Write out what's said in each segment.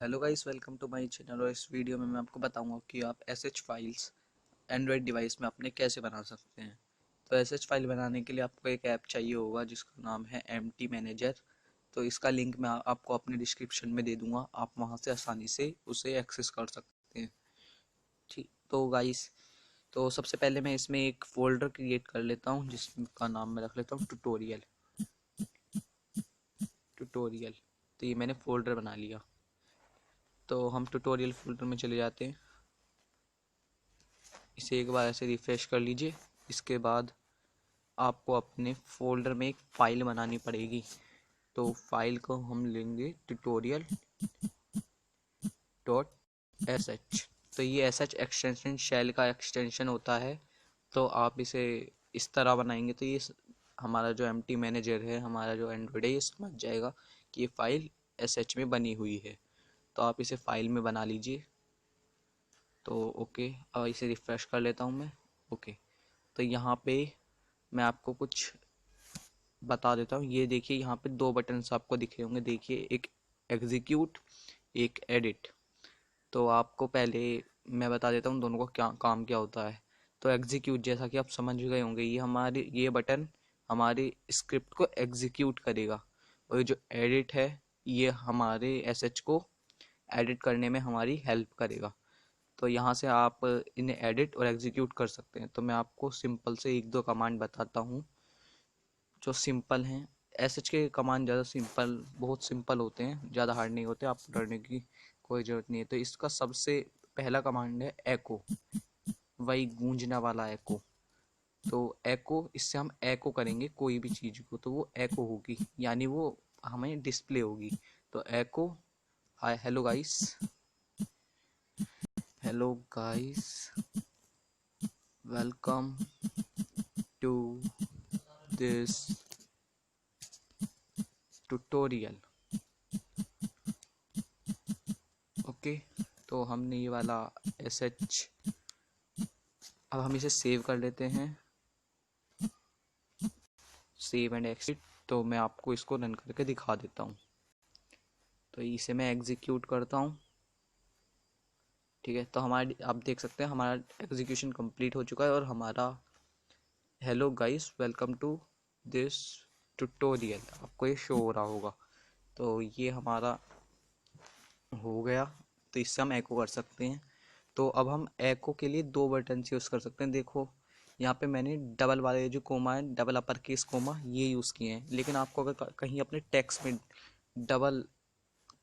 Hello guys, welcome to my channel. और इस video में मैं आपको बताऊंगा कि आप एसएच फाइल्स एंड्रॉयड डिवाइस में अपने कैसे बना सकते हैं। तो एसएच फाइल बनाने के लिए आपको एक ऐप चाहिए होगा जिसका नाम है एमटी मैनेजर। तो इसका लिंक मैं आपको अपने डिस्क्रिप्शन में दे दूंगा, आप वहां से आसानी से उसे एक्सेस कर सकते हैं। ठीक, तो गाइस, तो सबसे पहले मैं इसमें एक फोल्डर क्रिएट कर लेता हूँ जिसका नाम मैं रख लेता हूँ ट्यूटोरियल। ट्यूटोरियल तो ये मैंने फोल्डर बना लिया। तो हम ट्यूटोरियल फोल्डर में चले जाते हैं। इसे एक बार ऐसे रिफ्रेश कर लीजिए। इसके बाद आपको अपने फोल्डर में एक फ़ाइल बनानी पड़ेगी। तो फाइल को हम लेंगे ट्यूटोरियल डॉट एस एच। तो ये एस एच एक्सटेंशन शेल का एक्सटेंशन होता है। तो आप इसे इस तरह बनाएंगे तो ये हमारा जो एम टी मैनेजर है, हमारा जो एंड्रॉयड है, ये समझ जाएगा कि ये फाइल एस एच में बनी हुई है। तो आप इसे फाइल में बना लीजिए। तो ओके, अब इसे रिफ्रेश कर लेता हूँ मैं। ओके, तो यहाँ पे मैं आपको कुछ बता देता हूँ। ये देखिए, यहाँ पे दो बटन्स आपको दिख रहे होंगे। देखिए, एक एग्जीक्यूट, एक एडिट। तो आपको पहले मैं बता देता हूँ दोनों का क्या काम क्या होता है। तो एग्जीक्यूट, जैसा कि आप समझ गए होंगे, ये बटन हमारी स्क्रिप्ट को एग्जीक्यूट करेगा। और ये जो एडिट है, ये हमारे एसएच को एडिट करने में हमारी हेल्प करेगा। तो यहाँ से आप इन्हें एडिट और एग्जीक्यूट कर सकते हैं। तो मैं आपको सिंपल से एक दो कमांड बताता हूँ जो सिंपल हैं। एसएच के कमांड ज़्यादा सिंपल, बहुत सिंपल होते हैं, ज़्यादा हार्ड नहीं होते, आपको डरने की कोई ज़रूरत नहीं है। तो इसका सबसे पहला कमांड है एको, वही गूंजने वाला एको। तो एको, इससे हम एको करेंगे कोई भी चीज़ को तो वो एको होगी, यानी वो हमें डिस्प्ले होगी। तो echo, hi, hello guys, hello guys, welcome to this tutorial. Okay, तो हमने ये वाला एस एच, अब हम इसे सेव कर लेते हैं। Save and exit. तो मैं आपको इसको रन करके दिखा देता हूँ। तो इसे मैं एग्जीक्यूट करता हूँ। ठीक है, तो हमारा, आप देख सकते हैं, हमारा एग्जीक्यूशन कंप्लीट हो चुका है और हमारा hello guys, welcome to this tutorial आपको ये शो हो रहा होगा। तो ये हमारा हो गया। तो इससे हम एको कर सकते हैं। तो अब हम एको के लिए दो बटन यूज़ कर सकते हैं। देखो, यहाँ पे मैंने डबल वाले जो कोमा है, डबल अपर केस कोमा, ये यूज़ किए हैं। लेकिन आपको अगर कहीं अपने टेक्स्ट में डबल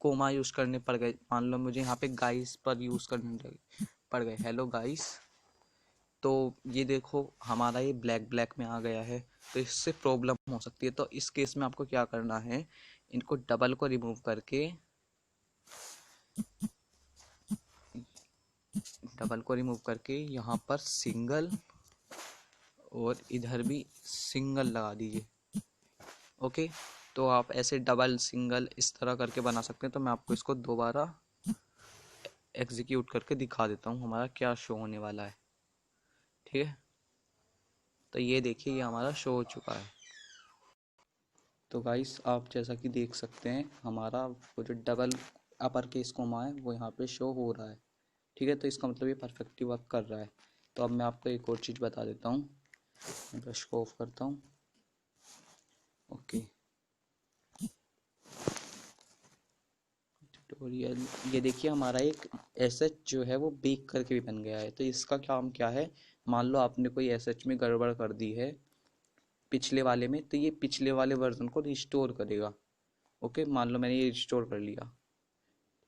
कोमा यूज़ करने पड़ गए, मान लो मुझे यहाँ पे गाइस पर यूज़ करने पड़ गए, हेलो गाइस, तो ये देखो हमारा ये ब्लैक ब्लैक में आ गया है। तो इससे प्रॉब्लम हो सकती है। तो इस केस में आपको क्या करना है, इनको डबल को रिमूव करके, यहाँ पर सिंगल और इधर भी सिंगल लगा दीजिए। ओके, तो आप ऐसे डबल सिंगल इस तरह करके बना सकते हैं। तो मैं आपको इसको दोबारा एग्जीक्यूट करके दिखा देता हूँ हमारा क्या शो होने वाला है। ठीक है, तो ये देखिए, ये हमारा शो हो चुका है। तो गाइस, आप जैसा कि देख सकते हैं, हमारा वो जो डबल अपर केस कोमा है वो यहाँ पे शो हो रहा है। ठीक है, तो इसका मतलब ये परफेक्टली वर्क कर रहा है। तो अब मैं आपको एक और चीज़ बता देता हूँ। मैं ब्रश को ऑफ करता हूँ। ओके, ट्यूटोरियल, ये देखिए हमारा एक एसएच जो है वो बेक करके भी बन गया है। तो इसका काम क्या है, मान लो आपने कोई एसएच में गड़बड़ कर दी है पिछले वाले में, तो ये पिछले वाले वर्जन को रिस्टोर करेगा। ओके, मान लो मैंने ये रिस्टोर कर लिया।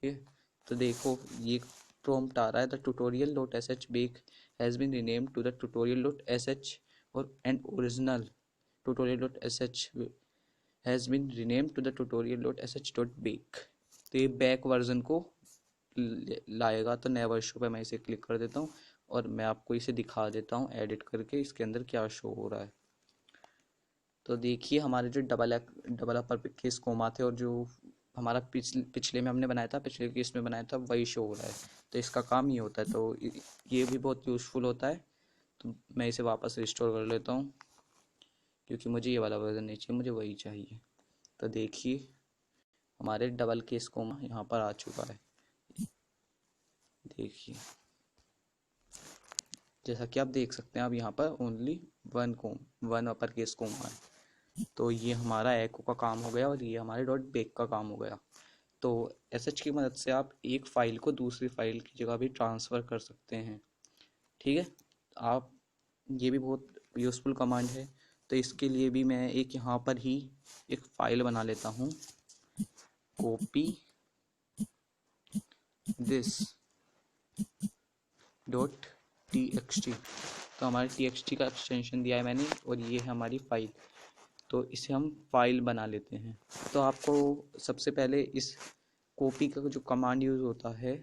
ठीक है, तो देखो ये प्रॉम्प्ट आ रहा है, the tutorial dot S H bak has been renamed to the tutorial dot S H, और and original tutorial dot S H has been renamed to the tutorial dot S H dot bak. तो ये back version को लाएगा। तो नए version पे मैं इसे क्लिक कर देता हूँ और मैं आपको इसे दिखा देता हूँ एडिट करके इसके अंदर क्या शो हो रहा है। तो देखिए, हमारे जो डबल अपर केस कोमा थे और जो हमारा पिछले में हमने बनाया था, पिछले केस में बनाया था, वही शो हो रहा है। तो इसका काम ये होता है। तो ये भी बहुत यूज़फुल होता है। तो मैं इसे वापस रिस्टोर कर लेता हूँ क्योंकि मुझे ये वाला वर्जन नहीं चाहिए, मुझे वही चाहिए। तो देखिए, हमारे डबल केस कोमा यहाँ पर आ चुका है। देखिए जैसा कि आप देख सकते हैं, अब यहाँ पर only one upper case comma है। तो ये हमारा एको का काम हो गया और ये हमारे डॉट बेक का काम हो गया। तो एसएच की मदद से आप एक फ़ाइल को दूसरी फाइल की जगह भी ट्रांसफ़र कर सकते हैं। ठीक है, आप ये भी बहुत यूज़फुल कमांड है। तो इसके लिए भी मैं एक यहाँ पर ही एक फ़ाइल बना लेता हूँ, कॉपी दिस डॉट टी। तो हमारे टी का एक्सटेंशन दिया है मैंने और ये है हमारी फ़ाइल। तो इसे हम फाइल बना लेते हैं। तो आपको सबसे पहले इस कॉपी का जो कमांड यूज़ होता है,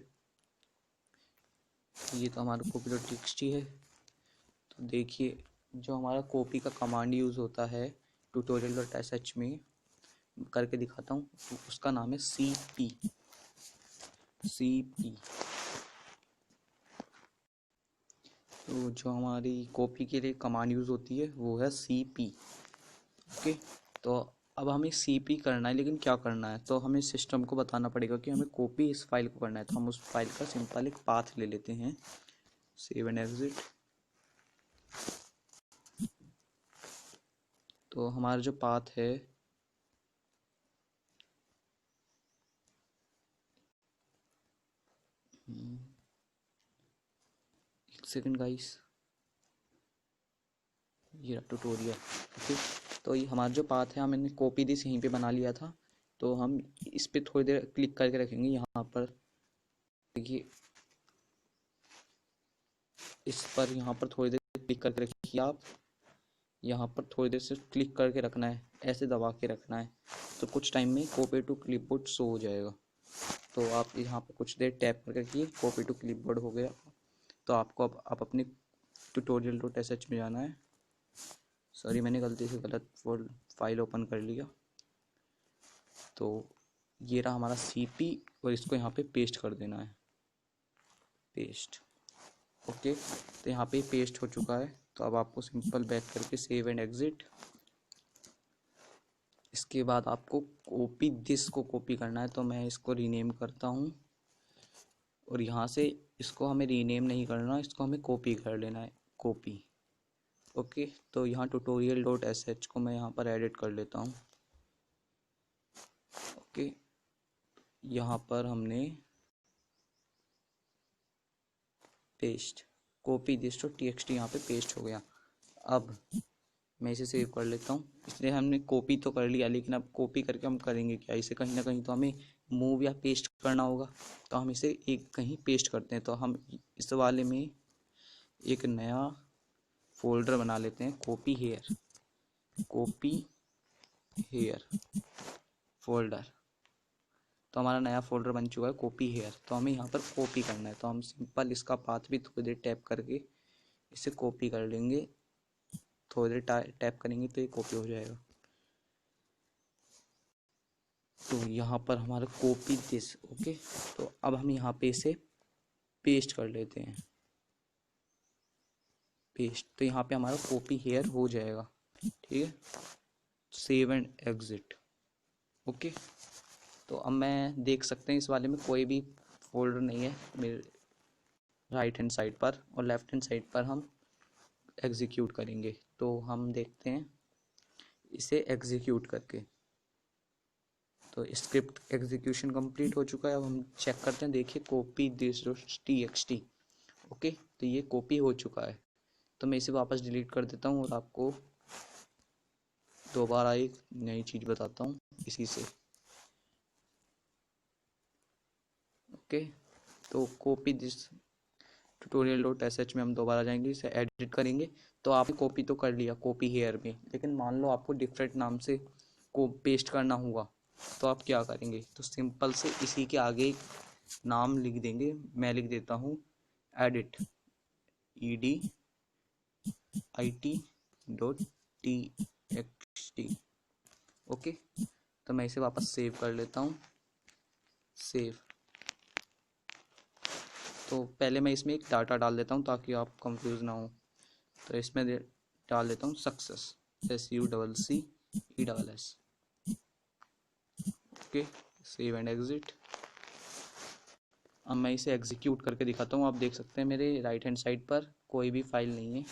ये तो हमारा कॉपी डॉट टी है। तो देखिए जो हमारा कॉपी का कमांड यूज़ होता है ट्यूटोरियल डॉट sh में करके दिखाता हूँ, तो उसका नाम है cp। तो जो हमारी कॉपी के लिए कमांड यूज़ होती है वो है cp। ओके, तो अब हमें cp करना है, लेकिन क्या करना है, तो हमें सिस्टम को बताना पड़ेगा कि हमें कॉपी इस फाइल को करना है। तो हम उस फाइल का सिंपल एक पाथ ले लेते हैं, सेव एंड एग्जिट। तो हमारा जो पाथ है एक सेकंड गाइस, ये ट्यूटोरियल। ओके, तो ये हमारा जो पाथ है मैंने कॉपी दिस यहीं पे बना लिया था। तो हम इस पर थोड़ी देर क्लिक करके रखेंगे। यहाँ पर देखिए, इस पर यहाँ पर थोड़ी देर क्लिक करके रखिए आप। यहाँ पर थोड़ी देर से क्लिक करके रखना है, ऐसे दबा के रखना है। तो कुछ टाइम में कॉपी टू क्लिपबोर्ड शो हो जाएगा। तो आप यहाँ पर कुछ देर टैप करके रखिए, कॉपी टू क्लिपबोर्ड हो गया। तो आपको अब आप अपने ट्यूटोरियल डॉट sh में जाना है। सॉरी, मैंने गलती से गलत फाइल ओपन कर लिया। तो ये रहा हमारा cp और इसको यहाँ पे पेस्ट कर देना है, पेस्ट। ओके, तो यहाँ पे पेस्ट हो चुका है। तो अब आपको सिंपल बैक करके सेव एंड एग्जिट। इसके बाद आपको कॉपी दिस को कॉपी करना है। तो मैं इसको रीनेम करता हूँ और यहाँ से इसको हमें रीनेम नहीं करना, इसको हमें कॉपी कर लेना है, कॉपी। ओके, तो यहाँ ट्यूटोरियल डॉट sh को मैं यहाँ पर एडिट कर लेता हूँ। ओके, यहाँ पर हमने paste copy this to txt यहाँ पे पेस्ट हो गया। अब मैं इसे सेव कर लेता हूँ। इसलिए हमने कॉपी तो कर लिया, लेकिन अब कॉपी करके हम करेंगे क्या, इसे कहीं ना कहीं तो हमें मूव या पेस्ट करना होगा। तो हम इसे एक कहीं पेस्ट करते हैं। तो हम इस वाले में एक नया फोल्डर बना लेते हैं, कॉपी हेयर फोल्डर। तो हमारा नया फोल्डर बन चुका है कॉपी हेयर। तो हमें यहाँ पर कॉपी करना है। तो हम सिंपल इसका पाथ भी थोड़ी देर टैप करके इसे कॉपी कर लेंगे। थोड़ी देर टैप करेंगे तो ये कॉपी हो जाएगा। तो यहाँ पर हमारा कॉपी दिस। ओके, तो अब हम यहाँ पे इसे पेस्ट कर लेते हैं, पेस्ट। तो यहाँ पे हमारा कॉपी हेयर हो जाएगा। ठीक है, सेव एंड एग्जिट। ओके, तो अब मैं देख सकते हैं इस वाले में कोई भी फोल्डर नहीं है मेरे राइट हैंड साइड पर, और लेफ्ट हैंड साइड पर हम एग्जीक्यूट करेंगे। तो हम देखते हैं इसे एग्जीक्यूट करके। तो स्क्रिप्ट एग्जीक्यूशन कंप्लीट हो चुका है। अब हम चेक करते हैं, देखिए कॉपी दिस txt। ओके, तो ये कॉपी हो चुका है। तो मैं इसे वापस डिलीट कर देता हूँ और आपको दोबारा एक नई चीज़ बताता हूँ इसी से। ओके, तो copy this tutorial dot sh में हम दोबारा जाएंगे, इसे एडिट करेंगे। तो आपने कॉपी तो कर लिया कॉपी हेयर में, लेकिन मान लो आपको डिफरेंट नाम से को पेस्ट करना होगा। तो आप क्या करेंगे, तो सिंपल से इसी के आगे नाम लिख देंगे। मैं लिख देता हूँ एडिट edit.txt। ओके, तो मैं इसे वापस सेव कर लेता हूँ, सेव। तो पहले मैं इसमें एक डाटा डाल देता हूँ ताकि आप कंफ्यूज ना हो। तो इसमें डाल देता हूँ success, SUCCES। Okay, save and exit. अब मैं इसे एग्जीक्यूट करके दिखाता हूँ। आप देख सकते हैं मेरे राइट हैंड साइड पर कोई भी फाइल नहीं है।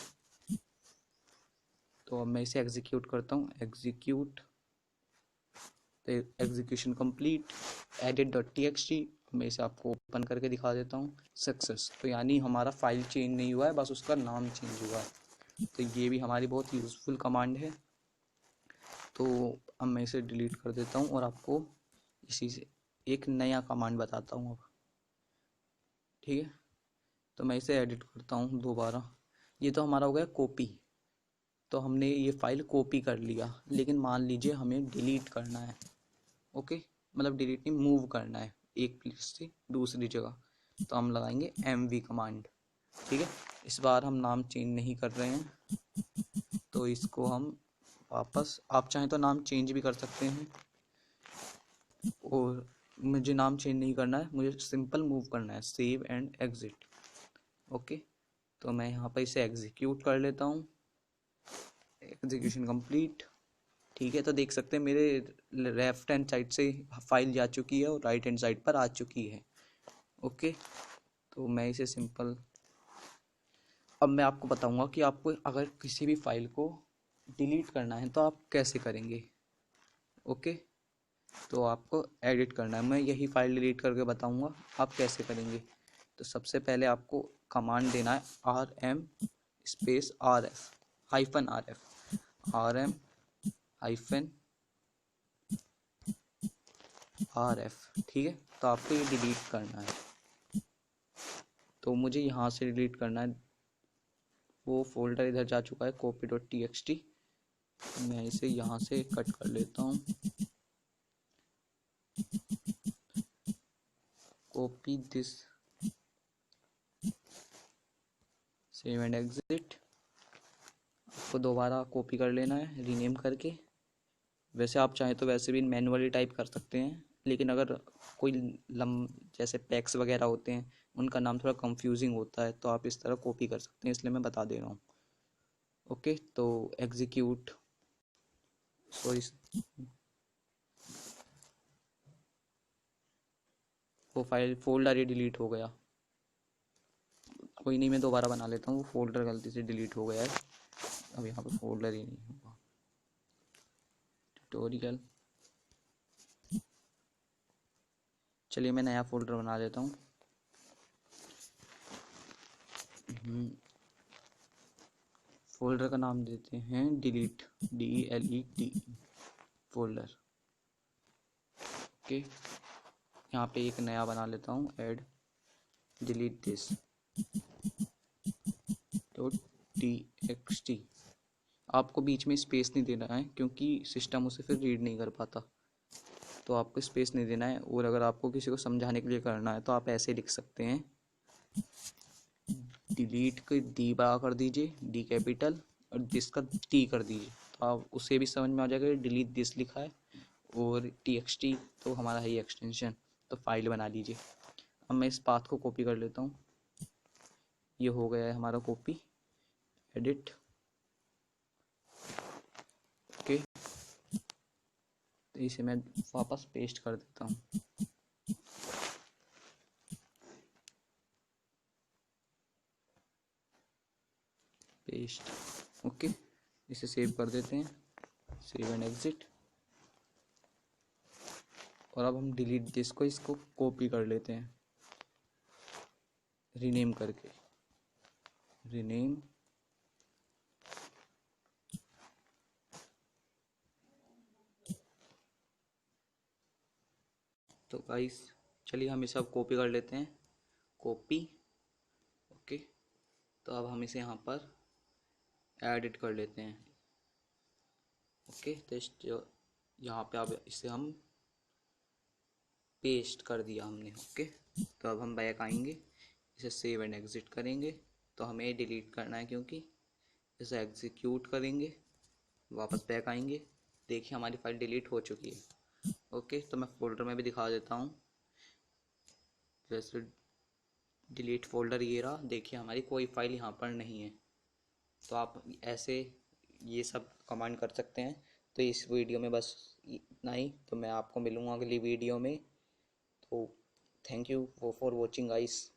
तो अब मैं इसे एग्जीक्यूट करता हूँ, एग्जीक्यूट, तो एग्जीक्यूशन कंप्लीट, edit.txt। मैं इसे आपको ओपन करके दिखा देता हूँ, सक्सेस। तो यानी हमारा फाइल चेंज नहीं हुआ है, बस उसका नाम चेंज हुआ है। तो ये भी हमारी बहुत यूज़फुल कमांड है। तो अब मैं इसे डिलीट कर देता हूँ और आपको इसी से एक नया कमांड बताता हूँ अब, ठीक है। तो मैं इसे एडिट करता हूँ दोबारा। ये तो हमारा हो गया कॉपी, तो हमने ये फाइल कॉपी कर लिया, लेकिन मान लीजिए हमें डिलीट करना है, ओके, मतलब डिलीट नहीं, मूव करना है एक प्लेस से दूसरी जगह। तो हम लगाएंगे mv कमांड, ठीक है। इस बार हम नाम चेंज नहीं कर रहे हैं, तो इसको हम वापस, आप चाहें तो नाम चेंज भी कर सकते हैं, और मुझे नाम चेंज नहीं करना है, मुझे सिंपल मूव करना है, सेव एंड एग्जिट, ओके। तो मैं यहाँ पर इसे एग्जीक्यूट कर लेता हूँ, एग्जीक्यूशन कंप्लीट, ठीक है। तो देख सकते हैं मेरे लेफ्ट हैंड साइड से फाइल जा चुकी है और राइट हैंड साइड पर आ चुकी है, ओके। तो मैं इसे सिंपल, अब मैं आपको बताऊंगा कि आपको अगर किसी भी फाइल को डिलीट करना है तो आप कैसे करेंगे, ओके। तो आपको एडिट करना है, मैं यही फाइल डिलीट करके बताऊंगा आप कैसे करेंगे। तो सबसे पहले आपको कमांड देना है rm space rf hyphen rm hyphen rf, ठीक है। तो आपको ये डिलीट करना है, तो मुझे यहाँ से डिलीट करना है। वो फोल्डर इधर जा चुका है copy.txt, मैं इसे यहाँ से कट कर लेता हूँ, copy this, save and exit. आपको दोबारा कॉपी कर लेना है रीनेम करके। वैसे आप चाहें तो वैसे भी मैनुअली टाइप कर सकते हैं, लेकिन अगर कोई जैसे पैक्स वगैरह होते हैं उनका नाम थोड़ा कंफ्यूजिंग होता है, तो आप इस तरह कॉपी कर सकते हैं, इसलिए मैं बता दे रहा हूँ, ओके। तो एग्जीक्यूट, सॉरी, वो फाइल फोल्डर ही डिलीट हो गया, कोई नहीं, मैं दोबारा बना लेता हूँ, वो फोल्डर गलती से डिलीट हो गया है, अब यहाँ पे फोल्डर ही नहीं होगा, ट्यूटोरियल। चलिए मैं नया फोल्डर बना लेता हूँ, फोल्डर का नाम देते हैं डिलीट, DELET फोल्डर, ओके। यहाँ पे एक नया बना लेता हूँ, ऐड डिलीट दिस .txt। आपको बीच में स्पेस नहीं देना है क्योंकि सिस्टम उसे फिर रीड नहीं कर पाता, तो आपको स्पेस नहीं देना है। और अगर आपको किसी को समझाने के लिए करना है तो आप ऐसे लिख सकते हैं, डिलीट का डी बड़ा कर दीजिए, डी कैपिटल, और दिस का टी कर दीजिए, तो आप उसे भी समझ में आ जाएगा डिलीट दिस लिखा है, और txt तो हमारा है एक्सटेंशन, तो फाइल बना लीजिए। अब मैं इस पाथ को कॉपी कर लेता हूँ, ये हो गया है हमारा कॉपी, एडिट, ओके। तो इसे मैं वापस पेस्ट कर देता हूँ, पेस्ट, ओके। इसे सेव कर देते हैं, सेव एंड एग्जिट। और अब हम डिलीट दिस को, इसको कॉपी कर लेते हैं रीनेम करके, रीनेम, तो गाइस चलिए हम इसे अब कॉपी कर लेते हैं, कॉपी, ओके। तो अब हम इसे यहाँ पर एडिट कर लेते हैं, ओके। तो यहाँ पे अब इसे हम पेस्ट कर दिया हमने, ओके। तो अब हम बैक आएंगे, इसे सेव एंड एग्जिट करेंगे, तो हमें डिलीट करना है क्योंकि, इसे एग्जीक्यूट करेंगे, वापस बैक आएंगे, देखिए हमारी फाइल डिलीट हो चुकी है, ओके। तो मैं फोल्डर में भी दिखा देता हूँ, जैसे डिलीट फोल्डर ये रहा, देखिए हमारी कोई फाइल यहाँ पर नहीं है। तो आप ऐसे ये सब कमांड कर सकते हैं। तो इस वीडियो में बस इतना ही, तो मैं आपको मिलूँगा अगली वीडियो में। तो thank you for watching guys.